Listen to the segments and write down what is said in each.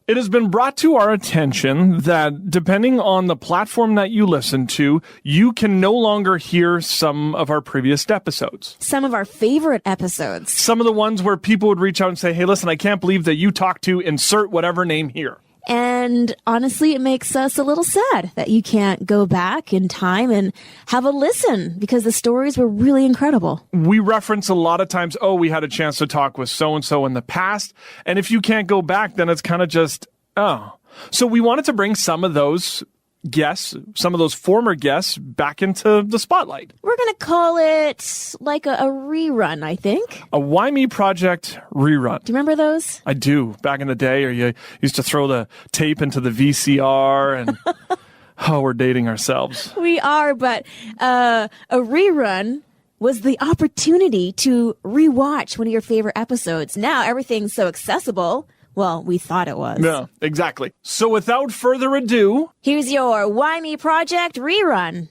It has been brought to our attention that depending on the platform that you listen to, you can no longer hear some of our previous episodes. Some of our favorite episodes. Some of the ones where people would reach out and say, hey, listen, I can't believe that you talked to insert whatever name here. And honestly, it makes us a little sad that you can't go back in time and have a listen because the stories were really incredible. We reference a lot of times, we had a chance to talk with so-and-so in the past. And if you can't go back, then it's kind of just, So we wanted to bring some of those guests, some of those former guests back into the spotlight. We're going to call it like a rerun, I think. A Why Me Project rerun. Do you remember those? I do. Back in the day, or you used to throw the tape into the VCR and, we're dating ourselves. We are, but a rerun was the opportunity to rewatch one of your favorite episodes. Now everything's so accessible. Well, we thought it was. Yeah, exactly. So without further ado, here's your Why Me Project rerun.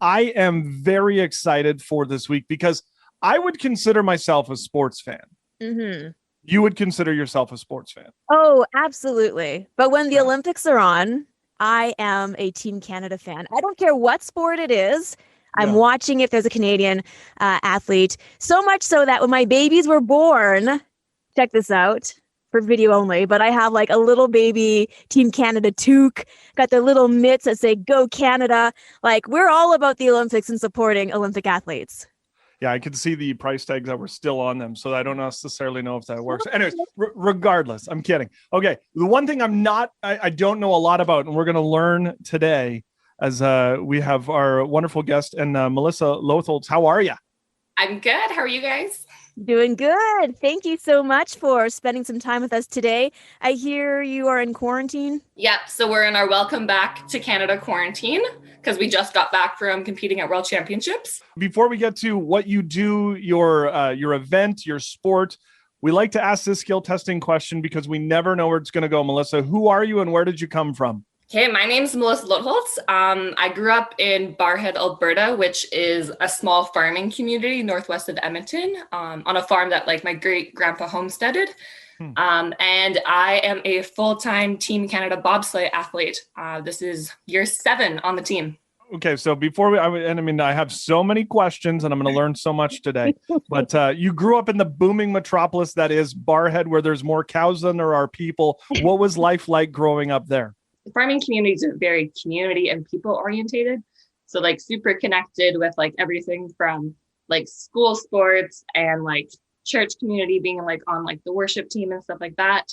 I am very excited for this week because I would consider myself a sports fan. Mm-hmm. You would consider yourself a sports fan. Oh, absolutely. But when the Olympics are on, I am a Team Canada fan. I don't care what sport it is. I'm watching if there's a Canadian athlete. So much so that when my babies were born... Check this out for video only, but I have like a little baby Team Canada toque, got the little mitts that say Go Canada. Like we're all about the Olympics and supporting Olympic athletes. Yeah, I could see the price tags that were still on them, so I don't necessarily know if that works. Anyways, regardless, I'm kidding. Okay, the one thing I don't know a lot about, and we're going to learn today as we have our wonderful guest and Melissa Lotholtz. How are you? I'm good. How are you guys? Doing good. Thank you so much for spending some time with us today. I hear you are in quarantine. Yep. So we're in our welcome back to Canada quarantine because we just got back from competing at World Championships. Before we get to what you do, your event, your sport, we like to ask this skill testing question because we never know where it's going to go. Melissa, who are you and where did you come from? Okay, my name's Melissa Lotholtz. I grew up in Barrhead, Alberta, which is a small farming community northwest of Edmonton, on a farm that like my great-grandpa homesteaded. And I am a full-time Team Canada bobsled athlete. This is year 7 on the team. Okay, so before I have so many questions and I'm going to learn so much today, but you grew up in the booming metropolis that is Barrhead, where there's more cows than there are people. What was life like growing up there? The farming communities are very community and people orientated. So like super connected with like everything from like school sports and like church community being like on like the worship team and stuff like that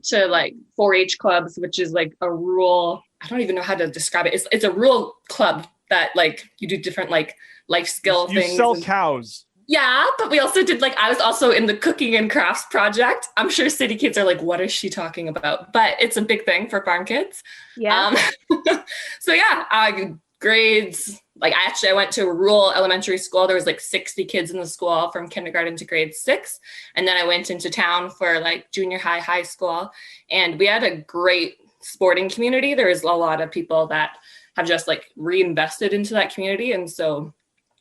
to like 4-H clubs, which is like a rural, I don't even know how to describe it. It's a rural club that like you do different like life skill things. You sell cows. Yeah, but we also did I was also in the cooking and crafts project. I'm sure city kids are like, what is she talking about? But it's a big thing for farm kids. Yeah. So yeah, grades, I went to a rural elementary school. There was 60 kids in the school from kindergarten to grade 6. And then I went into town for junior high school. And we had a great sporting community. There was a lot of people that have just reinvested into that community. And so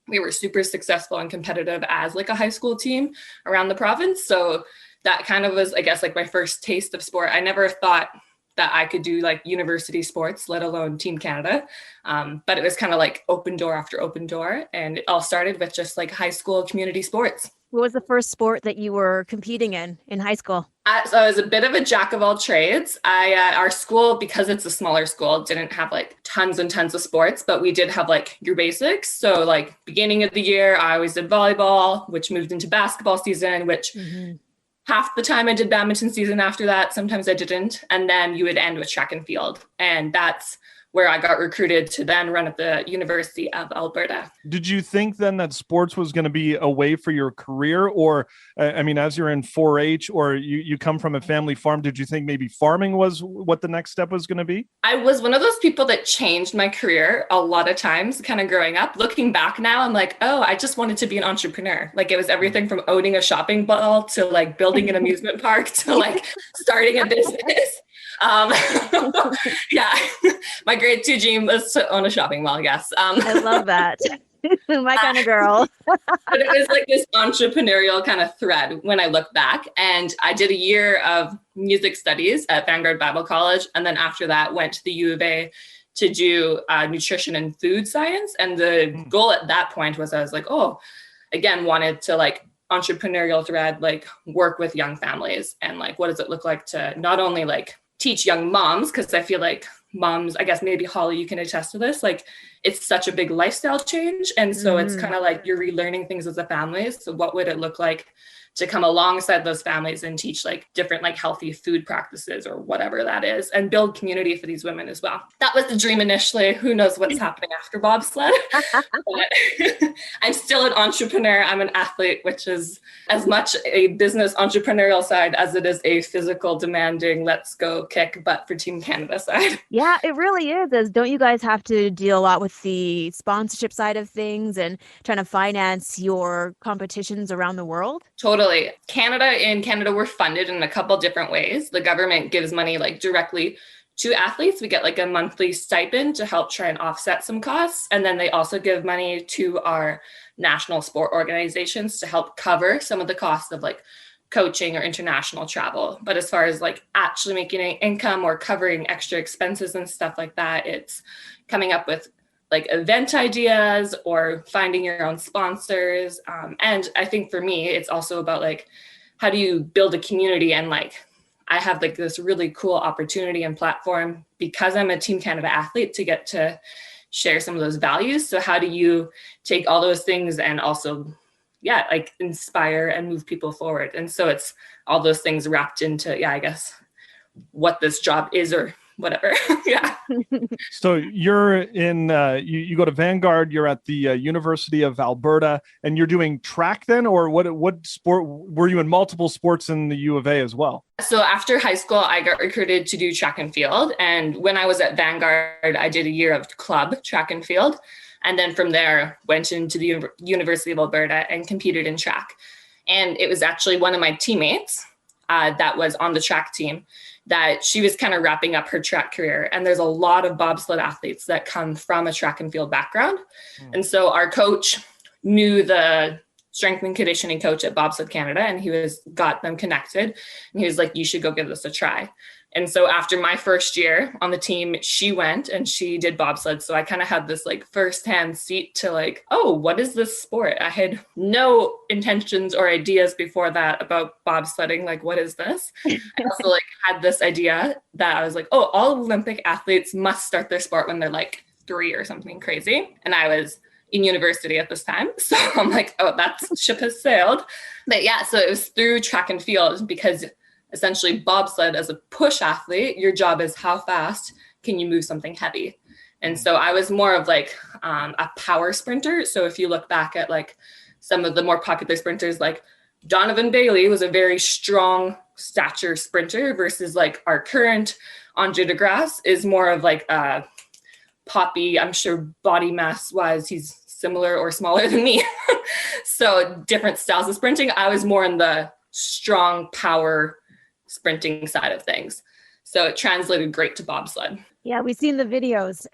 we were super successful and competitive as a high school team around the province. So that kind of was, I guess, my first taste of sport. I never thought that I could do university sports, let alone Team Canada. But it was kind of open door after open door. And it all started with just high school community sports. What was the first sport that you were competing in high school? So I was a bit of a jack of all trades. Our school, because it's a smaller school, didn't have tons and tons of sports, but we did have your basics. So beginning of the year, I always did volleyball, which moved into basketball season, which half the time I did badminton season after that. Sometimes I didn't. And then you would end with track and field. And that's where I got recruited to then run at the University of Alberta. Did you think then that sports was going to be a way for your career? Or, as you're in 4-H or you come from a family farm, did you think maybe farming was what the next step was going to be? I was one of those people that changed my career a lot of times kind of growing up. Looking back now, I'm I just wanted to be an entrepreneur. It was everything from owning a shopping mall to building an amusement park to starting a business. Yeah, my grade 2 dream was to own a shopping mall. Yes. I love that. My kind of girl. But it was like this entrepreneurial kind of thread when I look back. And I did a year of music studies at Vanguard Bible College. And then after that, went to the U of A to do nutrition and food science. And the goal at that point was I was like, oh, again, wanted to like entrepreneurial thread, like work with young families. And like, what does it look like to not only like teach young moms, because I feel like moms, I guess maybe Hollie, you can attest to this, like it's such a big lifestyle change. And so it's kind of like you're relearning things as a family. So what would it look like to come alongside those families and teach like different like healthy food practices or whatever that is, and build community for these women as well. That was the dream initially. Who knows what's happening after bobsled? But I'm still an entrepreneur. I'm an athlete, which is as much a business entrepreneurial side as it is a physical demanding, let's go kick butt for Team Canada side. Yeah, it really is. As don't you guys have to deal a lot with the sponsorship side of things and trying to finance your competitions around the world? Totally. In Canada, we're funded in a couple different ways. The government gives money like directly to athletes. We get like a monthly stipend to help try and offset some costs. And then they also give money to our national sport organizations to help cover some of the costs of like coaching or international travel. But as far as like actually making an income or covering extra expenses and stuff like that, it's coming up with like event ideas or finding your own sponsors. And I think for me, it's also about like, how do you build a community? And like, I have like this really cool opportunity and platform because I'm a Team Canada athlete to get to share some of those values. So how do you take all those things and also, yeah, like inspire and move people forward? And so it's all those things wrapped into, yeah, I guess what this job is or whatever. Yeah. So you're in, you go to Vanguard, you're at the University of Alberta, and you're doing track then, or what sport, were you in multiple sports in the U of A as well? So after high school, I got recruited to do track and field. And when I was at Vanguard, I did a year of club track and field. And then from there, went into the University of Alberta and competed in track. And it was actually one of my teammates that was on the track team that she was kind of wrapping up her track career. And there's a lot of bobsled athletes that come from a track and field background. And so our coach knew the strength and conditioning coach at Bobsled Canada, and he got them connected. And he was like, you should go give this a try. And so after my first year on the team, she went and she did bobsled. So I kind of had this like firsthand seat to like, oh, what is this sport? I had no intentions or ideas before that about bobsledding. Like, what is this? I also like had this idea that I was like, oh, all Olympic athletes must start their sport when they're like 3 or something crazy. And I was in university at this time. So I'm like, oh, that ship has sailed. But yeah, so it was through track and field, because essentially bobsled as a push athlete, your job is how fast can you move something heavy? And so I was more of like a power sprinter. So if you look back at like some of the more popular sprinters, like Donovan Bailey was a very strong stature sprinter versus like our current Andre DeGrasse is more of like a poppy, I'm sure body mass wise, he's similar or smaller than me. So different styles of sprinting. I was more in the strong power sprinting side of things. So it translated great to bobsled. Yeah, we've seen the videos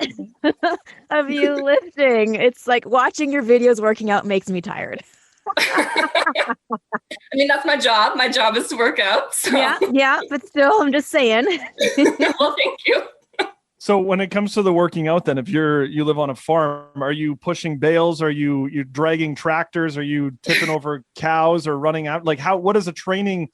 of you lifting. It's like watching your videos working out makes me tired. I mean, that's my job. My job is to work out. So. Yeah, but still, I'm just saying. Well, thank you. So when it comes to the working out, then if you live on a farm, are you pushing bales? Are you dragging tractors? Are you tipping over cows or running out? Like what does a training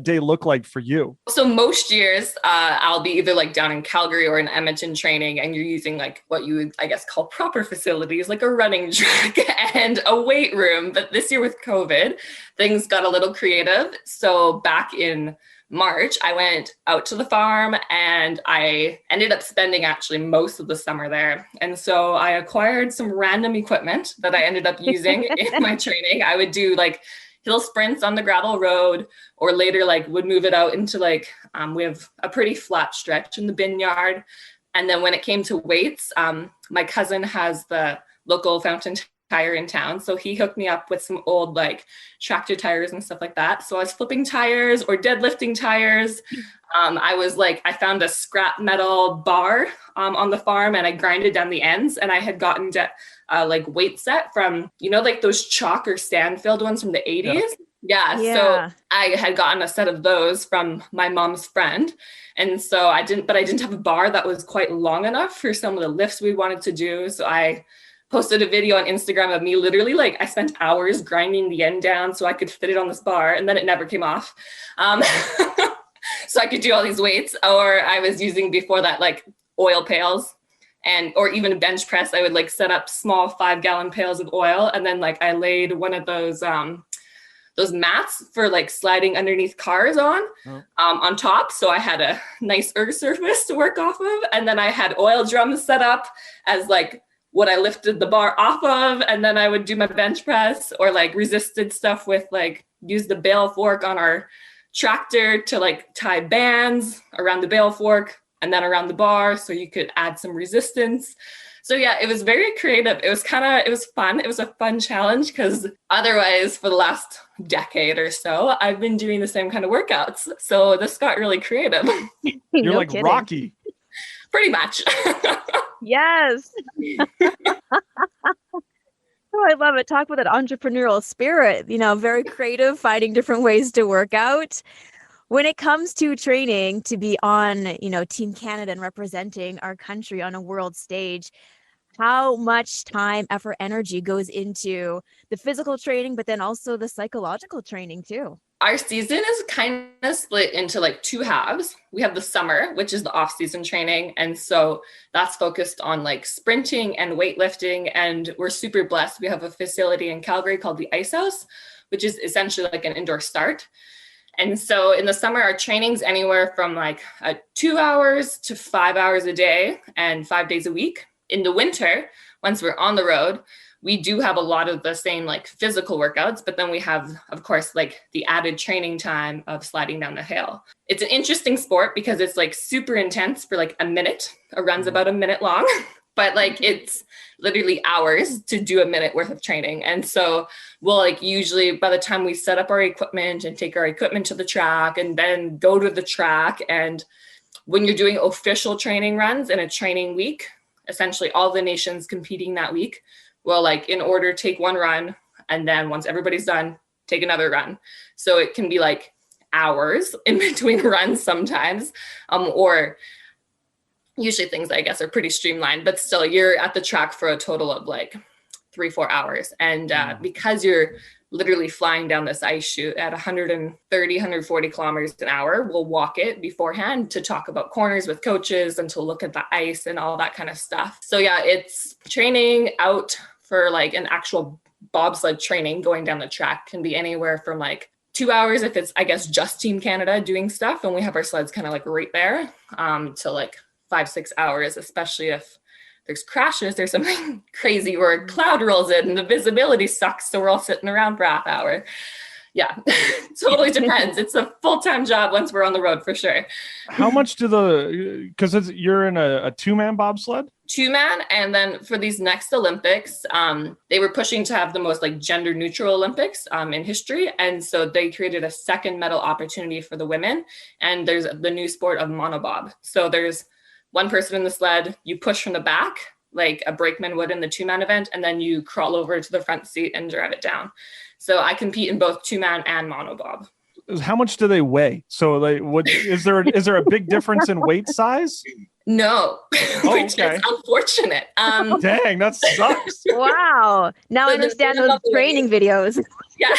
day look like for you? So most years I'll be either like down in Calgary or in Edmonton training, and you're using like what you would, I guess, call proper facilities, like a running track and a weight room. But this year with COVID, things got a little creative. So back in March, I went out to the farm and I ended up spending actually most of the summer there. And so I acquired some random equipment that I ended up using in my training. I would do like hill sprints on the gravel road, or later like would move it out into like, we have a pretty flat stretch in the bin yard. And then when it came to weights, my cousin has the local fountain tire in town. So he hooked me up with some old like tractor tires and stuff like that. So I was flipping tires or deadlifting tires. I found a scrap metal bar on the farm, and I grinded down the ends, and I had gotten like weight set from, like those chalk or sand filled ones from the 80s. Yeah. So I had gotten a set of those from my mom's friend. And so I didn't have a bar that was quite long enough for some of the lifts we wanted to do. So I posted a video on Instagram of me literally, like, I spent hours grinding the end down so I could fit it on this bar, and then it never came off. So I could do all these weights. Or I was using before that, like, oil pails, or even a bench press. I would like set up small 5-gallon pails of oil, and then like I laid one of those mats for like sliding underneath cars on top. So I had a nice erg surface to work off of. And then I had oil drums set up as like what I lifted the bar off of. And then I would do my bench press, or like resisted stuff with like use the bale fork on our tractor to like tie bands around the bale fork and then around the bar, so you could add some resistance. So yeah, it was very creative. It was fun. It was a fun challenge, because otherwise for the last decade or so, I've been doing the same kind of workouts. So this got really creative. You're No like kidding. Rocky. Pretty much. Yes. Oh, I love it. Talk about that entrepreneurial spirit, very creative, finding different ways to work out. When it comes to training to be on, Team Canada and representing our country on a world stage, how much time, effort, energy goes into the physical training, but then also the psychological training too? Our season is kind of split into like 2 halves. We have the summer, which is the off-season training. And so that's focused on like sprinting and weightlifting. And we're super blessed. We have a facility in Calgary called the Ice House, which is essentially like an indoor start. And so in the summer, our training's anywhere from like 2 hours to 5 hours a day and 5 days a week. In the winter, once we're on the road, we do have a lot of the same like physical workouts, but then we have, of course, like the added training time of sliding down the hill. It's an interesting sport because it's like super intense for like a minute. A run's about a minute long, but like it's literally hours to do a minute worth of training. And so we'll like usually by the time we set up our equipment and take our equipment to the track and then go to the track, and when you're doing official training runs in a training week, essentially all the nations competing that week will like in order take one run, and then once everybody's done, take another run. So it can be like hours in between runs sometimes, or usually things I guess are pretty streamlined, but still you're at the track for a total of like 3-4 hours. And because you're literally flying down this ice chute at 130, 140 kilometers an hour, we'll walk it beforehand to talk about corners with coaches and to look at the ice and all that kind of stuff. So yeah, it's training out for like an actual bobsled training going down the track can be anywhere from like 2 hours if it's, I guess, just Team Canada doing stuff and we have our sleds kind of like right there, to like 5-6 hours, especially if there's crashes, there's something crazy where a cloud rolls in and the visibility sucks. So we're all sitting around for a half hour. Yeah, totally depends. It's a full-time job once we're on the road for sure. How much do because you're in a 2-man bobsled? 2-man. And then for these next Olympics, they were pushing to have the most like gender neutral Olympics in history. And so they created a second medal opportunity for the women. And there's the new sport of monobob. So there's one person in the sled, you push from the back, like a brakeman would in the 2-man event, and then you crawl over to the front seat and drive it down. So I compete in both 2-man and monobob. How much do they weigh? So like, is there a big difference in weight size? No, which okay. is unfortunate. Dang, that sucks. Wow. Now So I understand those training videos. Yeah.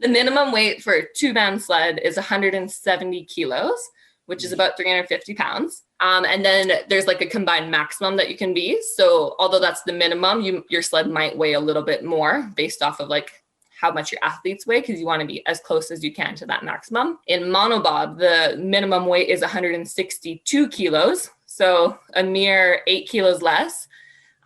The minimum weight for a 2-man sled is 170 kilos, which is about 350 pounds. And then there's like a combined maximum that you can be. So although that's the minimum, your sled might weigh a little bit more based off of like how much your athletes weigh, because you want to be as close as you can to that maximum. In monobob, the minimum weight is 162 kilos. So a mere 8 kilos less.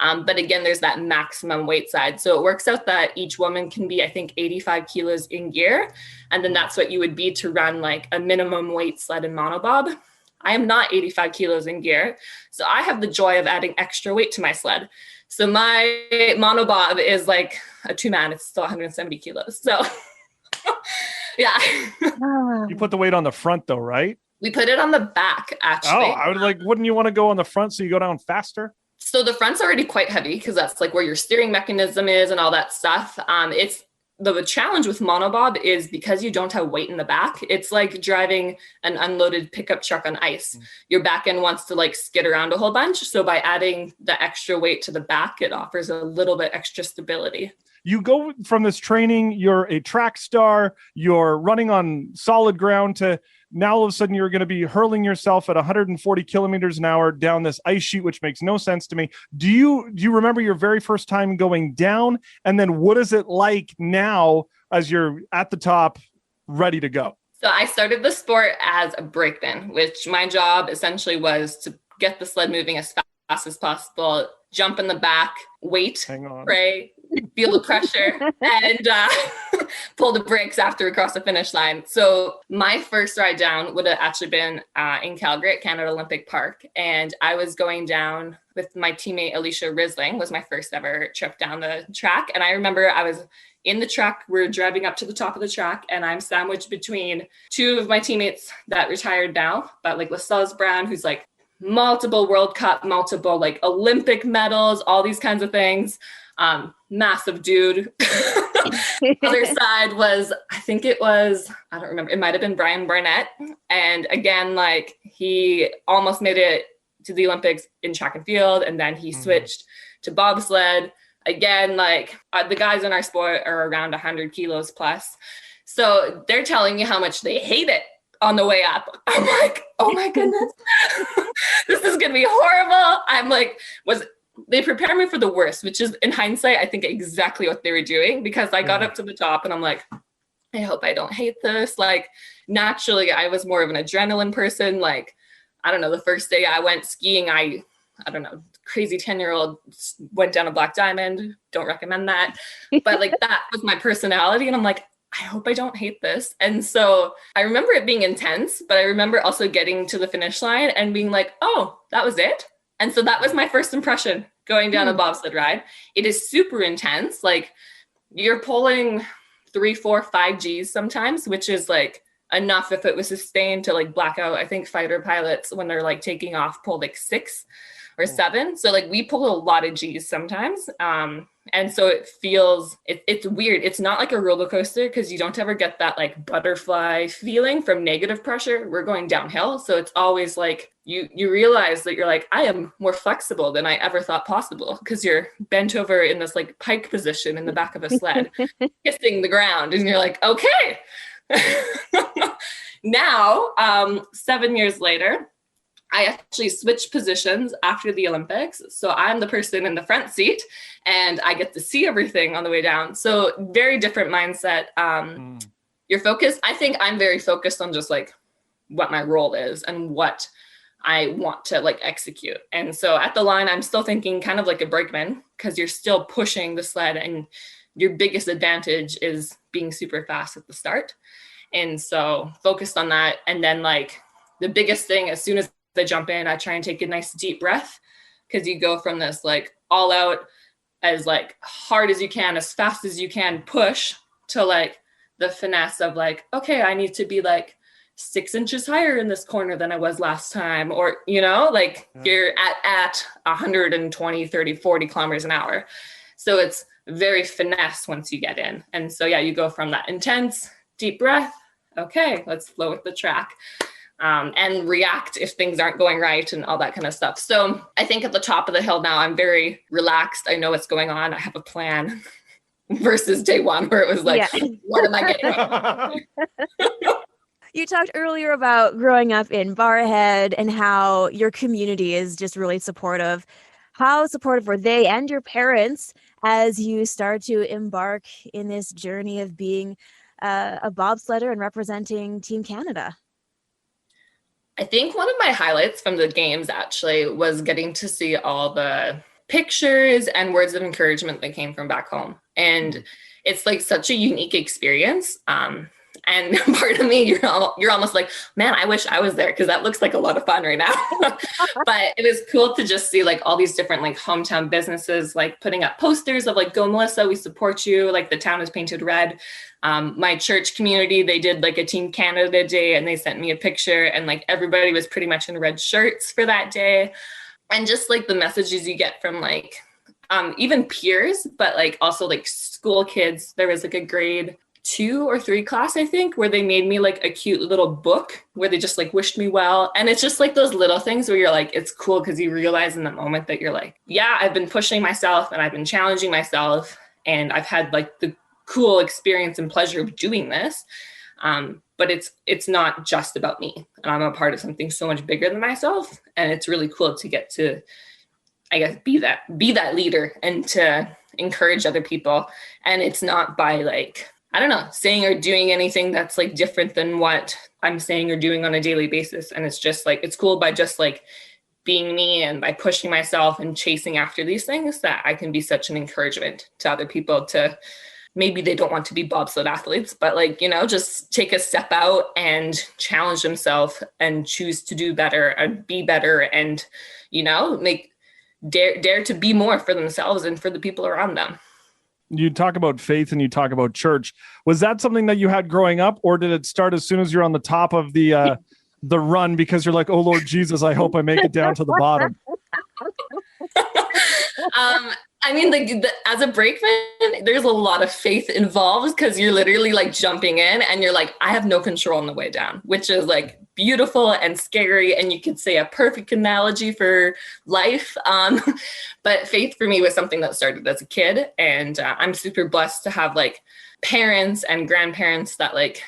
But again, there's that maximum weight side. So it works out that each woman can be, I think, 85 kilos in gear. And then that's what you would be to run like a minimum weight sled in monobob. I am not 85 kilos in gear. So I have the joy of adding extra weight to my sled. So my monobob is like a 2-man. It's still 170 kilos. So yeah. You put the weight on the front though, right? We put it on the back, actually. Oh, I would like, wouldn't you want to go on the front so you go down faster? So the front's already quite heavy because that's like where your steering mechanism is and all that stuff. It's the challenge with monobob is because you don't have weight in the back. It's like driving an unloaded pickup truck on ice. Your back end wants to like skid around a whole bunch. So by adding the extra weight to the back, it offers a little bit extra stability. You go from this training, you're a track star, you're running on solid ground, to now all of a sudden you're going to be hurling yourself at 140 kilometers an hour down this ice sheet, which makes no sense to me. Do you remember your very first time going down? And then what is it like now as you're at the top, ready to go? So I started the sport as a brakeman, which my job essentially was to get the sled moving as fast as possible, jump in the back, wait, pray, feel the pressure, and pull the brakes after we cross the finish line. So my first ride down would have actually been in Calgary at Canada Olympic Park. And I was going down with my teammate, Alicia Risling, was my first ever trip down the track. And I remember I was in the truck, we're driving up to the top of the track, and I'm sandwiched between two of my teammates that retired now, but like Lotholtz Brown, who's like multiple World Cup, multiple like Olympic medals, all these kinds of things. Massive dude. Other side was, I don't remember, it might have been Brian Barnett. And again, like he almost made it to the Olympics in track and field, and then he switched to bobsled. Again, like the guys in our sport are around 100 kilos plus. So they're telling you how much they hate it on the way up. I'm like, oh my goodness, this is going to be horrible. I'm like, they prepared me for the worst, which is in hindsight, I think exactly what they were doing, because I got up to the top and I'm like, I hope I don't hate this. Like naturally, I was more of an adrenaline person. Like, I don't know, the first day I went skiing, I don't know, crazy 10-year-old went down a black diamond. Don't recommend that. But like that was my personality. And I'm like, I hope I don't hate this. And so I remember it being intense, but I remember also getting to the finish line and being like, oh, that was it. And so that was my first impression going down a bobsled ride. It is super intense. Like you're pulling 3, 4, 5 Gs sometimes, which is like enough if it was sustained to like blackout. I think fighter pilots, when they're like taking off, pull like 6 or 7. So like we pull a lot of Gs sometimes. And so it feels, it's weird. It's not like a roller coaster because you don't ever get that like butterfly feeling from negative pressure. We're going downhill. So it's always like you realize that you're like, I am more flexible than I ever thought possible, because you're bent over in this like pike position in the back of a sled, kissing the ground. And you're like, okay. Now, 7 years later, I actually switched positions after the Olympics. So I'm the person in the front seat and I get to see everything on the way down. So very different mindset. Your focus, I think I'm very focused on just like what my role is and what I want to like execute. And so at the line, I'm still thinking kind of like a brakeman, because you're still pushing the sled and your biggest advantage is being super fast at the start. And so focused on that. And then like the biggest thing, as soon as I jump in, I try and take a nice deep breath, because you go from this like all out, as like hard as you can, as fast as you can push, to like the finesse of like, okay, I need to be like 6 inches higher in this corner than I was last time. Or, you know, like you're at 120, 30, 40 kilometers an hour. So it's very finesse once you get in. And so, yeah, you go from that intense deep breath. Okay, let's flow with the track. And react if things aren't going right and all that kind of stuff. So I think at the top of the hill now, I'm very relaxed. I know what's going on. I have a plan versus day one where it was like, what am I getting? You talked earlier about growing up in Barrhead and how your community is just really supportive. How supportive were they and your parents as you start to embark in this journey of being a bobsledder and representing Team Canada? I think one of my highlights from the games actually was getting to see all the pictures and words of encouragement that came from back home. And it's like such a unique experience. And part of me, you're almost like, man, I wish I was there because that looks like a lot of fun right now. But it was cool to just see like all these different like hometown businesses like putting up posters of like, go Melissa, we support you. Like the town is painted red. My church community, they did like a Team Canada Day and they sent me a picture and like everybody was pretty much in red shirts for that day. And just like the messages you get from like even peers, but like also like school kids. There was like a grade 2 or 3 class, I think, where they made me like a cute little book where they just like wished me well. And it's just like those little things where you're like, it's cool because you realize in the moment that you're like, yeah, I've been pushing myself and I've been challenging myself and I've had like the cool experience and pleasure of doing this. But it's not just about me. And I'm a part of something so much bigger than myself. And it's really cool to get to, I guess, be that leader and to encourage other people. And it's not by like, I don't know, saying or doing anything that's like different than what I'm saying or doing on a daily basis. And it's just like, it's cool by just like being me and by pushing myself and chasing after these things that I can be such an encouragement to other people to maybe they don't want to be bobsled athletes, but like, you know, just take a step out and challenge themselves and choose to do better and be better and, you know, dare to be more for themselves and for the people around them. You talk about faith and you talk about church. Was that something that you had growing up, or did it start as soon as you're on the top of the run because you're like, oh, Lord Jesus, I hope I make it down to the bottom? I mean, as a brakeman, there's a lot of faith involved because you're literally like jumping in and you're like, I have no control on the way down, which is like beautiful and scary. And you could say a perfect analogy for life. But faith for me was something that started as a kid. And I'm super blessed to have like parents and grandparents that like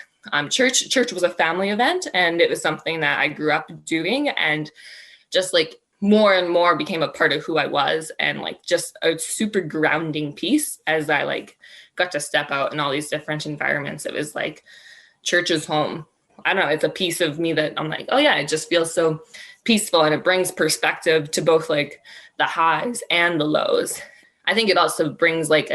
church was a family event. And it was something that I grew up doing and just like more and more became a part of who I was and like just a super grounding piece as I like got to step out in all these different environments. It was like church is home. I don't know. It's a piece of me that I'm like, oh yeah, it just feels so peaceful and it brings perspective to both like the highs and the lows. I think it also brings like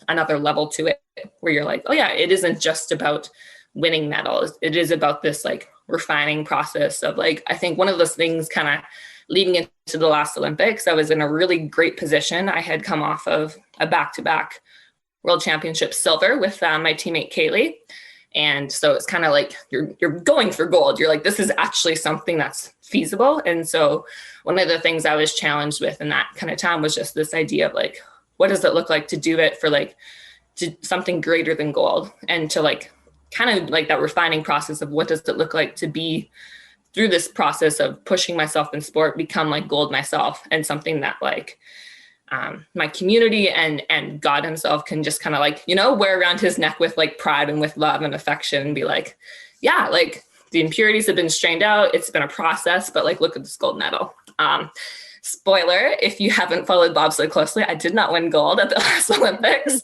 another level to it where you're like, oh yeah, it isn't just about winning medals. It is about this like refining process of like, I think one of those things kind of leading into the last Olympics, I was in a really great position. I had come off of a back-to-back World Championship silver with my teammate Kaylee. And so it's kind of like you're going for gold. You're like, this is actually something that's feasible. And so one of the things I was challenged with in that kind of time was just this idea of like, what does it look like to do it for like to something greater than gold, and to like kind of like that refining process of what does it look like to be through this process of pushing myself in sport, become like gold myself, and something that like my community and God himself can just kind of like, you know, wear around his neck with like pride and with love and affection and be like, yeah, like the impurities have been strained out. It's been a process, but like, look at this gold medal. Spoiler, if you haven't followed bobsled closely, I did not win gold at the last Olympics,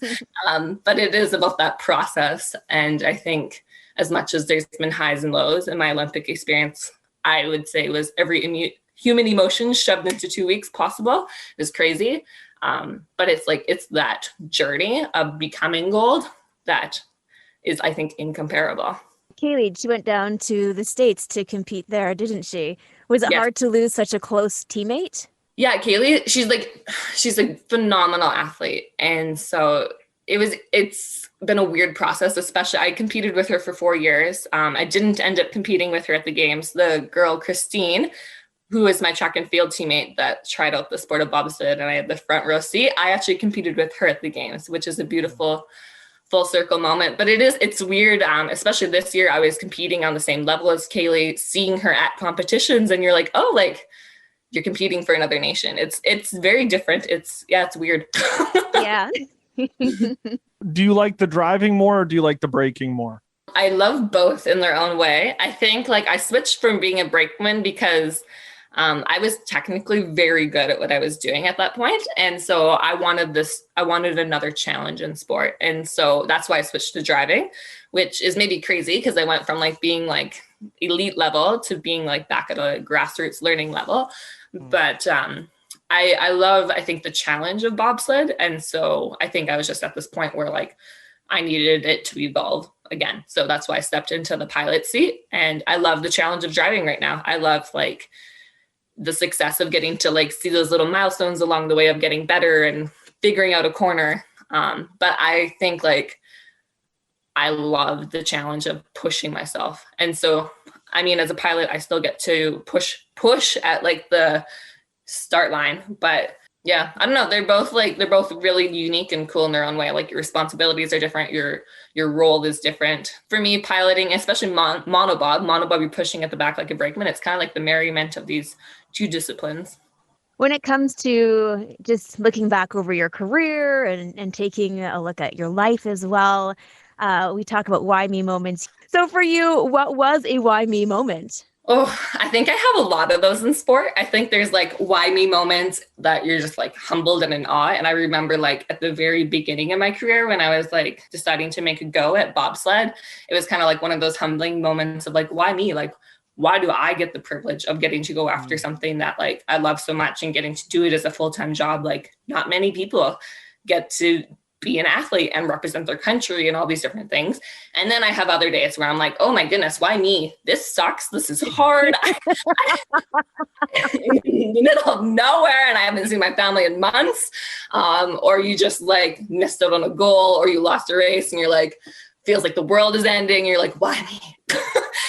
but it is about that process. And I think as much as there's been highs and lows in my Olympic experience, I would say it was every human emotion shoved into 2 weeks possible. It was crazy. But it's like, it's that journey of becoming gold that is, I think, incomparable. Kaylee, she went down to the States to compete there, didn't she? Was it hard to lose such a close teammate? Yeah, Kaylee, she's a phenomenal athlete. And so it's been a weird process, especially I competed with her for 4 years. I didn't end up competing with her at the games. The girl, Christine, who was my track and field teammate that tried out the sport of bobsled, and I had the front row seat, I actually competed with her at the games, which is a beautiful full circle moment. But it's weird, especially this year, I was competing on the same level as Kaylee, seeing her at competitions, and you're like, oh, like you're competing for another nation. It's very different. It's weird. Yeah. Do you like the driving more or do you like the braking more? I love both in their own way. I think like I switched from being a brakeman because I was technically very good at what I was doing at that point. And so I wanted another challenge in sport. And so that's why I switched to driving, which is maybe crazy because I went from like being like elite level to being like back at a grassroots learning level. But I love, I think, the challenge of bobsled. And so I think I was just at this point where like I needed it to evolve again. So that's why I stepped into the pilot seat, and I love the challenge of driving right now. I love like the success of getting to like see those little milestones along the way of getting better and figuring out a corner. But I think like I love the challenge of pushing myself. And so, I mean, as a pilot, I still get to push at like the start line, but yeah, I don't know. They're both really unique and cool in their own way. Like your responsibilities are different. Your role is different. For me, piloting, especially monobob, you're pushing at the back like a brakeman. It's kind of like the merriment of these two disciplines. When it comes to just looking back over your career and taking a look at your life as well, we talk about why me moments. So for you, what was a why me moment? Oh, I think I have a lot of those in sport. I think there's like why me moments that you're just like humbled and in awe. And I remember like at the very beginning of my career when I was like deciding to make a go at bobsled, it was kind of like one of those humbling moments of like, why me? Like, why do I get the privilege of getting to go after something that like I love so much and getting to do it as a full-time job? Like not many people get to be an athlete and represent their country and all these different things. And then I have other days where I'm like, oh my goodness, why me? This sucks. This is hard. In the middle of nowhere and I haven't seen my family in months. Or you just like missed out on a goal or you lost a race and you're like, feels like the world is ending. You're like, why me?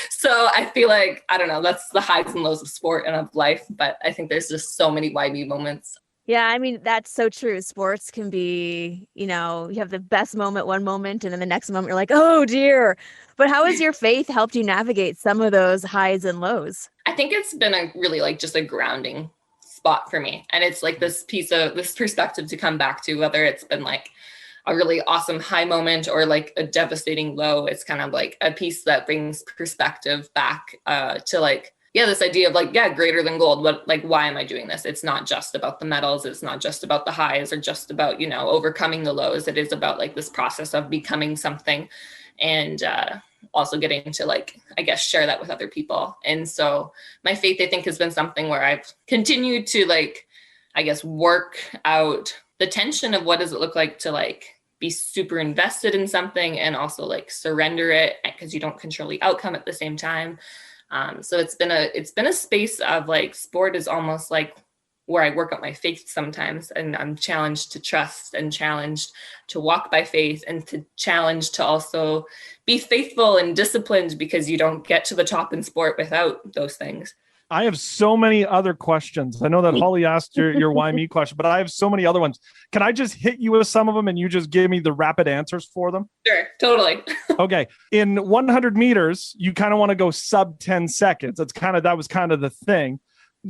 So I feel like, I don't know, that's the highs and lows of sport and of life. But I think there's just so many why me moments. Yeah, I mean, that's so true. Sports can be, you have the best moment, one moment, and then the next moment you're like, oh dear. But how has your faith helped you navigate some of those highs and lows? I think it's been a really like just a grounding spot for me. And it's like this perspective to come back to, whether it's been like a really awesome high moment or like a devastating low. It's kind of like a piece that brings perspective back to like, this idea of like, greater than gold. Why am I doing this? It's not just about the medals. It's not just about the highs or just about, overcoming the lows. It is about like this process of becoming something and also getting to like, I guess, share that with other people. And so my faith, I think, has been something where I've continued to like, I guess, work out the tension of what does it look like to like be super invested in something and also like surrender it because you don't control the outcome at the same time. So it's been a space of like sport is almost like where I work out my faith sometimes, and I'm challenged to trust and challenged to walk by faith and to challenge to also be faithful and disciplined because you don't get to the top in sport without those things. I have so many other questions. I know that Hollie asked your why me question, but I have so many other ones. Can I just hit you with some of them and you just give me the rapid answers for them? Sure, totally. Okay. In 100 meters, you kind of want to go sub 10 seconds. That was kind of the thing.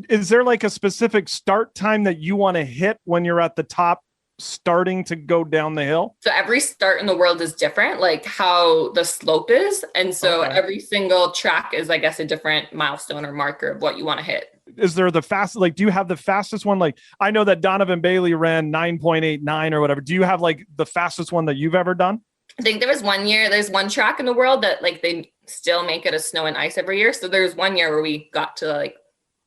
Is there like a specific start time that you want to hit when you're at the top starting to go down the hill? So every start in the world is different, like how the slope is. And so every single track is, I guess, a different milestone or marker of what you want to hit. Is there the fastest, like, do you have the fastest one? Like, I know that Donovan Bailey ran 9.89 or whatever. Do you have like the fastest one that you've ever done? I think there's one track in the world that like they still make it a snow and ice every year. So there's 1 year where we got to like,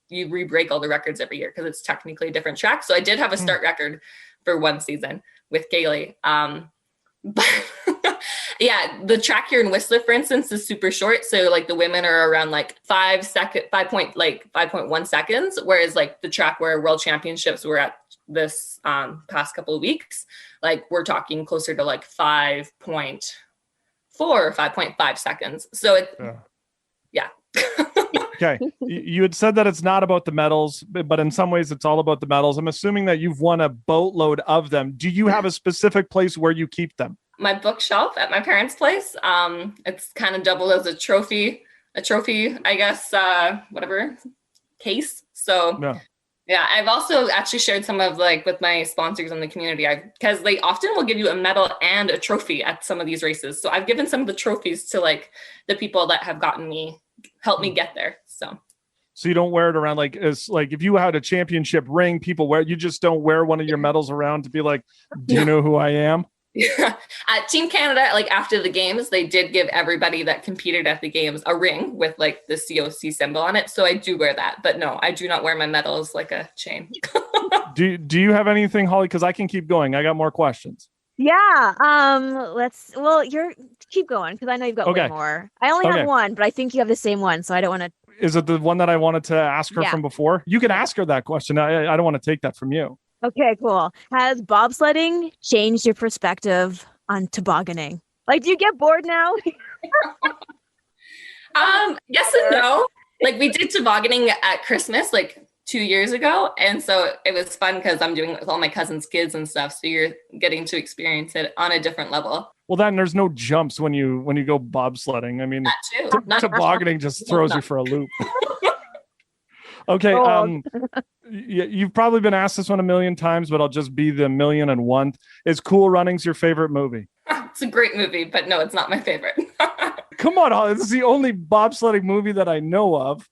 you re-break all the records every year because it's technically a different track. So I did have a start record for one season with Kaylee. But the track here in Whistler, for instance, is super short. So like the women are around like 5.1 seconds. Whereas like the track where world championships were at this past couple of weeks, like we're talking closer to like 5.4 or 5.5 seconds. So Okay. You had said that it's not about the medals, but in some ways it's all about the medals. I'm assuming that you've won a boatload of them. Do you have a specific place where you keep them? My bookshelf at my parents' place. It's kind of doubled as a trophy, I guess, whatever case. So I've also actually shared some of like with my sponsors in the community, because they often will give you a medal and a trophy at some of these races. So I've given some of the trophies to like the people that have helped me get there. So you don't wear it around like, it's like if you had a championship ring, people wear, you just don't wear one of your medals around to be like, do you know who I am? Yeah. At Team Canada, like after the games, they did give everybody that competed at the games a ring with like the COC symbol on it. So I do wear that, but no, I do not wear my medals like a chain. Do you have anything, Hollie? Because I can keep going. I got more questions. Yeah. You're keep going because I know you've got way more. I only have one, but I think you have the same one, so I don't want to. Is it the one that I wanted to ask her from before? You can ask her that question. I don't want to take that from you. Okay, cool. Has bobsledding changed your perspective on tobogganing? Like, do you get bored now? Yes and no. Like, we did tobogganing at Christmas, like 2 years ago. And so it was fun because I'm doing it with all my cousins' kids and stuff. So you're getting to experience it on a different level. Well, then there's no jumps when you go bobsledding. I mean, tobogganing just throws you for a loop. Okay. You've probably been asked this one a million times, but I'll just be the 1,000,001th. Is Cool Runnings your favorite movie? It's a great movie, but no, it's not my favorite. Come on, Hollie. This is the only bobsledding movie that I know of,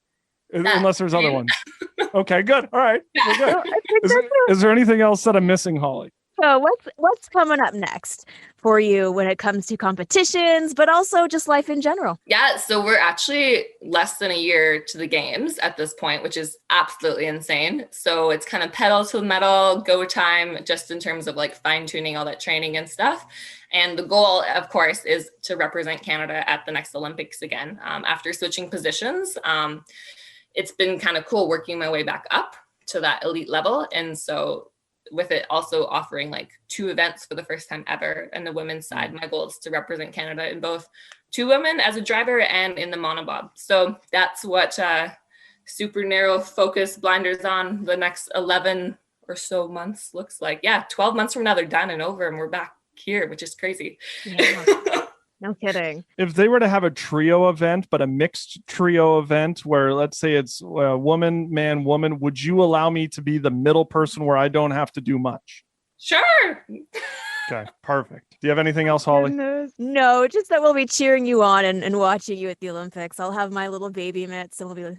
unless there's other ones. Okay, good. All right. Good. Is there anything else that I'm missing, Hollie? So what's coming up next for you when it comes to competitions, but also just life in general? Yeah, so we're actually less than a year to the games at this point, which is absolutely insane. So it's kind of pedal to the metal, go time, just in terms of like fine tuning all that training and stuff. And the goal, of course, is to represent Canada at the next Olympics again. After switching positions, it's been kind of cool working my way back up to that elite level. And so with it also offering like 2 events for the first time ever in the women's side, my goal is to represent Canada in both 2 women as a driver and in the monobob. So that's what super narrow focus blinders on the next 11 or so months looks like. Yeah, 12 months from now, they're done and over and we're back here, which is crazy. Yeah. No kidding. If they were to have a trio event, but a mixed trio event where let's say it's woman, man, woman, would you allow me to be the middle person where I don't have to do much? Sure. Okay, perfect. Do you have anything else, Hollie? No, just that we'll be cheering you on and watching you at the Olympics. I'll have my little baby mitts and we'll be,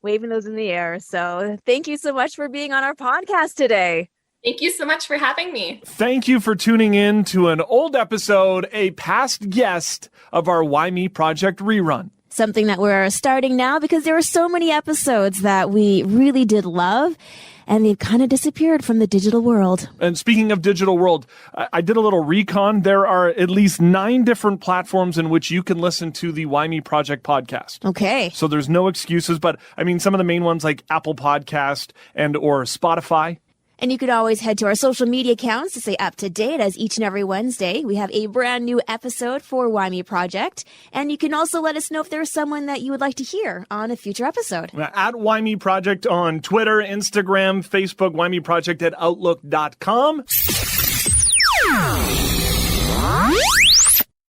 waving those in the air. So thank you so much for being on our podcast today. Thank you so much for having me. Thank you for tuning in to an old episode, a past guest of our Why Me Project rerun. Something that we're starting now because there were so many episodes that we really did love and they've kind of disappeared from the digital world. And speaking of digital world, I did a little recon. There are at least 9 different platforms in which you can listen to the Why Me Project podcast. Okay. So there's no excuses, but I mean, some of the main ones like Apple Podcast and or Spotify. And you could always head to our social media accounts to stay up to date, as each and every Wednesday we have a brand new episode for Why Me Project. And you can also let us know if there's someone that you would like to hear on a future episode. At Why Me Project on Twitter, Instagram, Facebook, Why Me Project at Outlook.com.